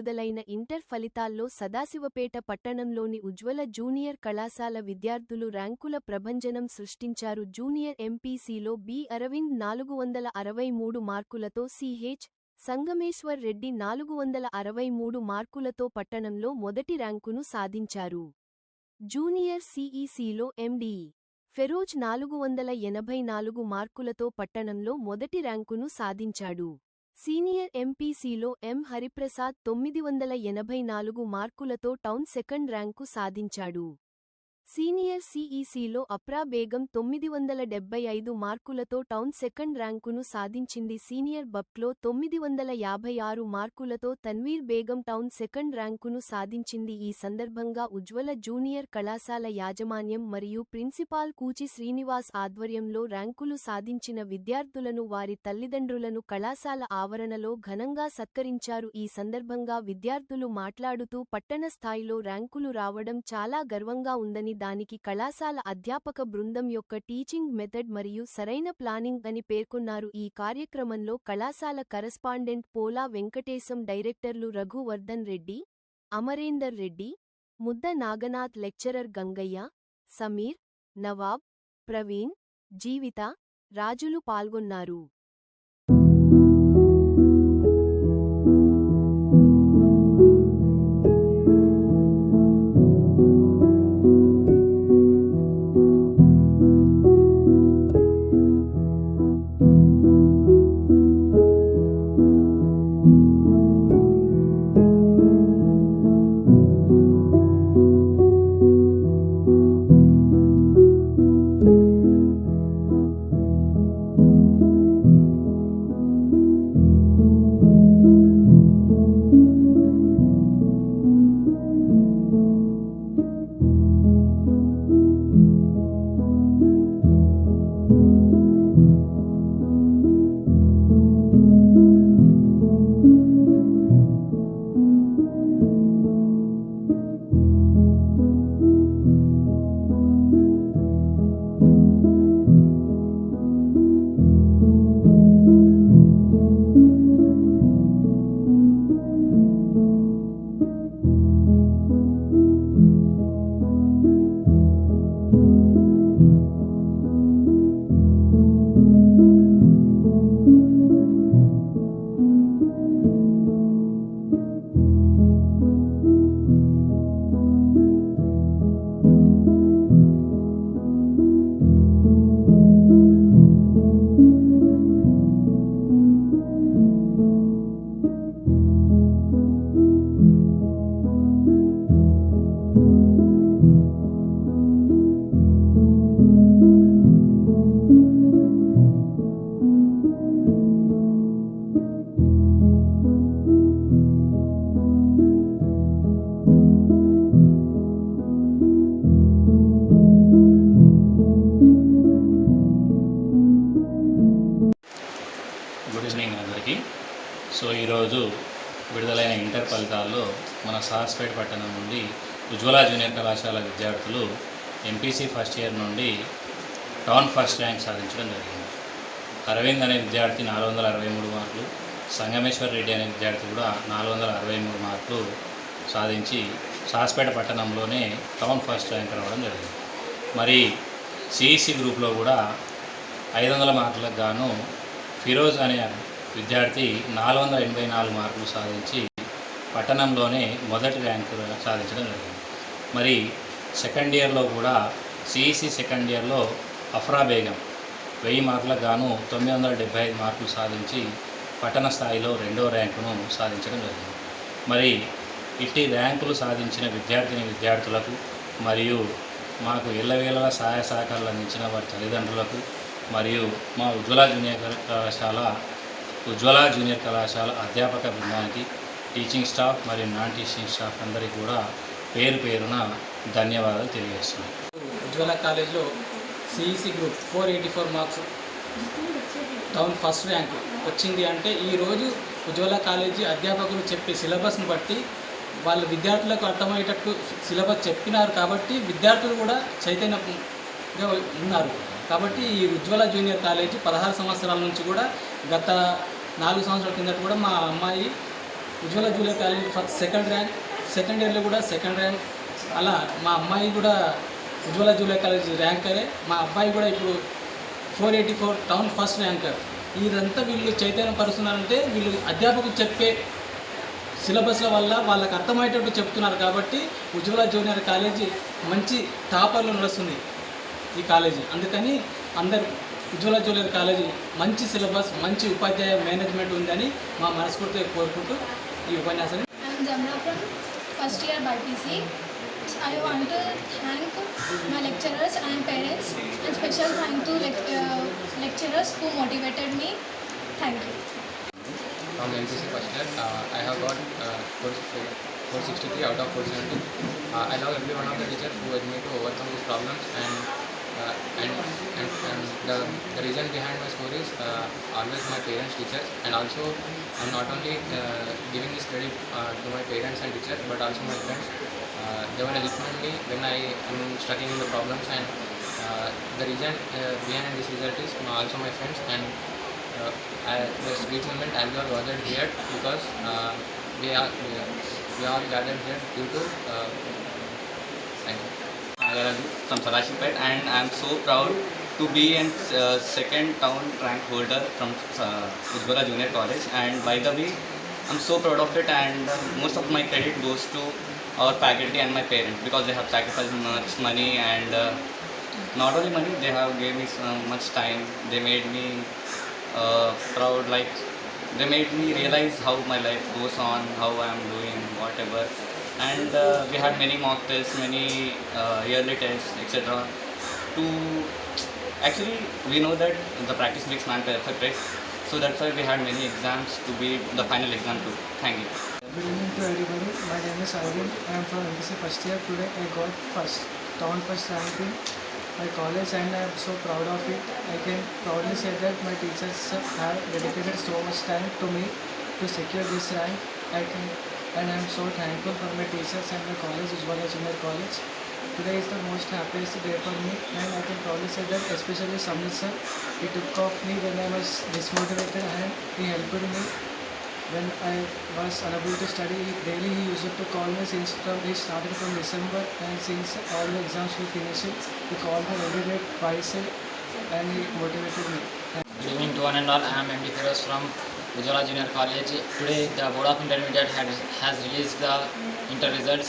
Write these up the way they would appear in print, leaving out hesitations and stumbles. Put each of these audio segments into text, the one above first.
విడుదలైన ఇంటర్ ఫలితాల్లో సదాశివపేట పట్టణంలోని ఉజ్వల జూనియర్ కళాశాల విద్యార్థులు ర్యాంకుల ప్రభంజనం సృష్టించారు. Junior ఎంపీసీలో B. అరవింద్ 463 మార్కులతో, సిహెచ్. సంగమేశ్వర్ రెడ్డి 463 మార్కులతో పట్టణంలో మొదటి ర్యాంకును సాధించారు. జూనియర్ సిఈసీలో ఎండి. ఫెరోజ్ 484 మార్కులతో పట్టణంలో మొదటి ర్యాంకును సాధించాడు. సీనియర్ ఎంపీసీలో ఎం. హరిప్రసాద్ 984 మార్కులతో టౌన్ సెకండ్ ర్యాంకు సాధించాడు. సీనియర్ సిఈసీలో అప్రా బేగం 975 మార్కులతో టౌన్ సెకండ్ ర్యాంకును సాధించింది. సీనియర్ బబ్లో 956 మార్కులతో తన్వీర్ బేగం టౌన్ సెకండ్ ర్యాంకును సాధించింది. ఈ సందర్భంగా ఉజ్వల జూనియర్ కళాశాల యాజమాన్యం మరియు ప్రిన్సిపాల్ కూచి శ్రీనివాస్ ఆధ్వర్యంలో ర్యాంకులు సాధించిన విద్యార్థులను వారి తల్లిదండ్రులను కళాశాల ఆవరణలో ఘనంగా సత్కరించారు. ఈ సందర్భంగా విద్యార్థులు మాట్లాడుతూ పట్టణ స్థాయిలో ర్యాంకులు రావడం చాలా గర్వంగా ఉందని, దానికి కళాశాల అధ్యాపక బృందం యొక్క టీచింగ్ మెథడ్ మరియు సరైన ప్లానింగ్ అని పేర్కొన్నారు. ఈ కార్యక్రమంలో కళాశాల కరస్పాండెంట్ పోలా వెంకటేశం, డైరెక్టర్లు రఘు వర్ధన్ రెడ్డి, అమరేందర్ రెడ్డి, ముద్ద నాగనాథ్, లెక్చరర్ గంగయ్య, సమీర్, నవాబ్, ప్రవీణ్, జీవిత, రాజులు పాల్గొన్నారు. గుడ్ ఈవినింగ్ అందరికీ. సో ఈరోజు విడుదలైన ఇంటర్ ఫలితాల్లో మన సదాశివపేట పట్టణం నుండి ఉజ్వల జూనియర్ కళాశాల విద్యార్థులు ఎంపీసీ ఫస్ట్ ఇయర్ నుండి టౌన్ ఫస్ట్ ర్యాంక్ సాధించడం జరిగింది. అరవింద్ అనే విద్యార్థి 463 మార్కులు, సంగమేశ్వర్ రెడ్డి అనే విద్యార్థి కూడా 463 మార్కులు సాధించి సదాశివపేట పట్టణంలోనే టౌన్ ఫస్ట్ ర్యాంక్ రావడం జరిగింది. మరి సిఈసి గ్రూప్లో కూడా 500 మార్కులకు గాను ఫిరోజ్ అనే విద్యార్థి 484 మార్కులు సాధించి పట్టణంలోనే మొదటి ర్యాంకు సాధించడం జరిగింది. మరి సెకండ్ ఇయర్లో కూడా సిఈసి సెకండ్ ఇయర్లో అఫ్రా బేగం 1000 మార్కులకు గాను 975 మార్కులు సాధించి పట్టణ స్థాయిలో రెండో ర్యాంకును సాధించడం జరిగింది. మరి ఇట్టి ర్యాంకులు సాధించిన విద్యార్థులకు మరియు మాకు ఎల్లవేళలా సహాయ సహకారాలు అందించిన వారి తల్లిదండ్రులకు మరియు మా ఉజ్వల జూనియర్ కళాశాల అధ్యాపక బృందానికి, టీచింగ్ స్టాఫ్ మరియు నాన్ టీచింగ్ స్టాఫ్ అందరికీ కూడా పేరు పేరున ధన్యవాదాలు తెలియజేస్తున్నాను. ఉజ్వల కాలేజ్లో CEC group 484 marks town first rank వచ్చింది అంటే ఈరోజు ఉజ్వల కాలేజీ అధ్యాపకులు చెప్పే సిలబస్ను బట్టి వాళ్ళు విద్యార్థులకు అర్థమయ్యేటట్టు సిలబస్ చెప్పినారు కాబట్టి విద్యార్థులు కూడా చైతన్యంగా ఉన్నారు. కాబట్టి ఈ ఉజ్వల జూనియర్ కాలేజీ 16 సంవత్సరాల నుంచి కూడా గత 4 సంవత్సరాల కిందట కూడా మా అమ్మాయి Ujwala junior college first second rank, second ఇయర్లో కూడా సెకండ్ ర్యాంక్. అలా మా అమ్మాయి కూడా ఉజ్వల జూనియర్ కాలేజ్ ర్యాంకరే. మా అబ్బాయి కూడా ఇప్పుడు 484 టౌన్ ఫస్ట్ ర్యాంకర్. ఇదంతా వీళ్ళు చైతన్యం పరుస్తున్నారంటే వీళ్ళు అధ్యాపకులు చెప్పే సిలబస్ల వల్ల వాళ్ళకి అర్థమయ్యేటట్టు చెప్తున్నారు కాబట్టి ఉజ్వల జూనియర్ కాలేజీ మంచి టాపర్లో నడుస్తుంది ఈ కాలేజీ. అందుకని అందరు ఉజ్వల జూనియర్ కాలేజీ మంచి సిలబస్, మంచి ఉపాధ్యాయ మేనేజ్మెంట్ ఉందని మా మనస్ఫూర్తిగా కోరుకుంటూ ఈ ఉపన్యాసాన్ని. I'm Jamna from first year BPC. I want to thank my lecturers and parents, and special thank to lecturers who motivated me. Thank you. From MPC first year, I have got 463 out of 470. I love every one of the teachers who helped me to overcome these problems, and the reason behind my score is always my parents, teachers, and also I'm not only giving this credit to my parents and teachers, but also my friends. They will help me when I am struggling in the problems, and the reason behind this result is also my friends. And the sweet moment as we are gathered here because we are gathered here due to thank you. Nagaraju from Sadashivpet, and I am so proud to be in second town rank holder from Ujjwala Junior College. And by the way, I'm so proud of it, and most of my credit goes to our faculty and my parents because they have sacrificed much money, and not only money, they have gave me so much time. They made me proud, like they made me realize how my life goes on, how I am doing, whatever. And we had many mock tests, many yearly tests, etc. To actually, we know that the practice makes man perfect, so that's why we had many exams to be the final exam too. Thank you. Good evening to everybody. My name is Arvind. I am from MPC first year. Today I got town first rank in my college, and I am so proud of it. I can proudly say that my teachers have dedicated so much time to me to secure this rank. And I am so thankful for my teachers and my college, Ujjwala Junior College. Today is the most happiest day for me, and I can proudly say that especially Samit sir, he took off me when I was dismotivated, and he helped me when I was unable to study. Daily he used to call me he started from December, and since all the exams we finished, he called me every day twice, and he motivated me. Good evening to one and all. I am MD Firoz from Ujjwala Junior College. Today the Board of Intermediate has released the inter results,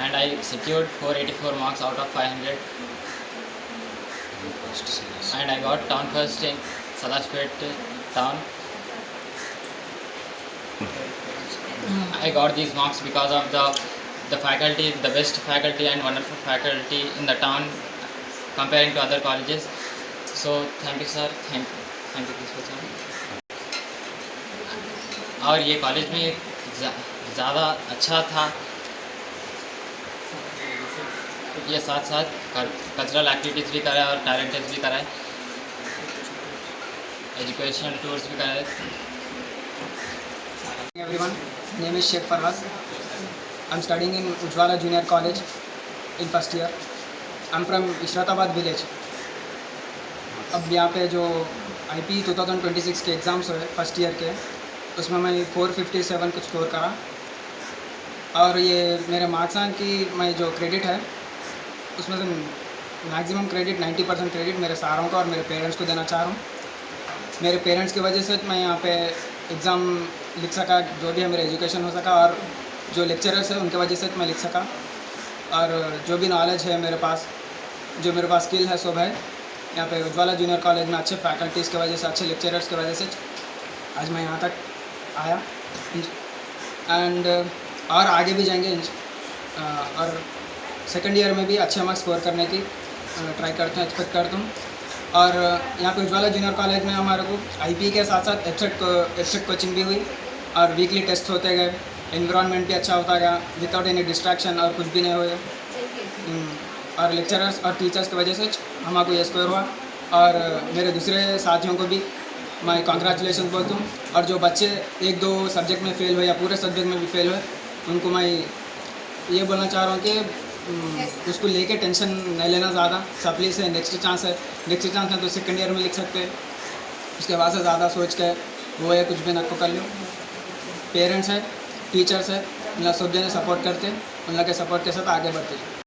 and I secured 484 marks out of 500, and I got town first in Sadashpet town. I got these marks because of the faculty, the best faculty and wonderful faculty in the town comparing to other colleges. So thank you sir, thank you principal sir. और ये college में ज़्यादा अच्छा था, ये साथ साथ cultural activities भी कराए और टैलेंट टेस्ट भी कराए, एजुकेशन टूर्स भी कराए. Everyone, my name is Sheikh Farhaz. I'm studying in Ujjwala Junior College in first year. I'm from Ishratabad village. अब यहाँ पे जो IP 2026 के एग्ज़ाम्स हुए फर्स्ट ईयर के, उसमें मैं 457 कुछ स्कोर करा, और ये मेरे मार्क्स हैं कि मैं जो क्रेडिट है उसमें से मैक्सिमम क्रेडिट 90% क्रेडिट मेरे सारों को और मेरे पेरेंट्स को देना चाह रहा हूँ. मेरे पेरेंट्स की वजह से मैं यहाँ पे एग्ज़ाम लिख सका, जो भी है मेरा एजुकेशन हो सका, और जो लेक्चरर्स है उनके वजह से मैं लिख सका, और जो भी नॉलेज है मेरे पास, जो मेरे पास स्किल है सब है. यहाँ पे उज्ज्वला जूनियर कॉलेज में अच्छे फैकल्टीज़ की वजह से, अच्छे लेक्चरर्स की वजह से आज मैं यहाँ तक आया, एंड और आगे भी जाएंगे, और सेकंड ईयर में भी अच्छे मार्क्स स्कोर करने की ट्राई करते हैं, एक्सपेक्ट करता हूँ. और यहाँ पे उज्ज्वला जूनियर कॉलेज में हमारे को IP के साथ साथ एब्सेट कोचिंग भी हुई, और वीकली टेस्ट होते गए, एनवायरनमेंट भी अच्छा होता गया विदाउट एनी डिस्ट्रैक्शन, और कुछ भी नहीं हुए. और लेक्चरर्स और टीचर्स की वजह से हमारे को ये स्कोर हुआ, और मेरे दूसरे साथियों को भी मैं कॉन्ग्रेचुलेशन बोलता हूँ. और जो बच्चे 1-2 सब्जेक्ट में फ़ेल हुए या पूरे सब्जेक्ट में भी फ़ेल हुए, उनको मैं ये बोलना चाह रहा हूँ कि उसको लेके टेंशन नहीं लेना ज़्यादा. सप्ली से नेक्स्ट चांस है, नेक्स्ट चांस में तो सेकंड ईयर में लिख सकते हैं, उसके बाद से ज़्यादा सोच के वो है कुछ भी ना को कर लो. पेरेंट्स है, टीचर्स है, इन लोग सब जने सपोर्ट करते, उन लोग के सपोर्ट के साथ आगे बढ़ते।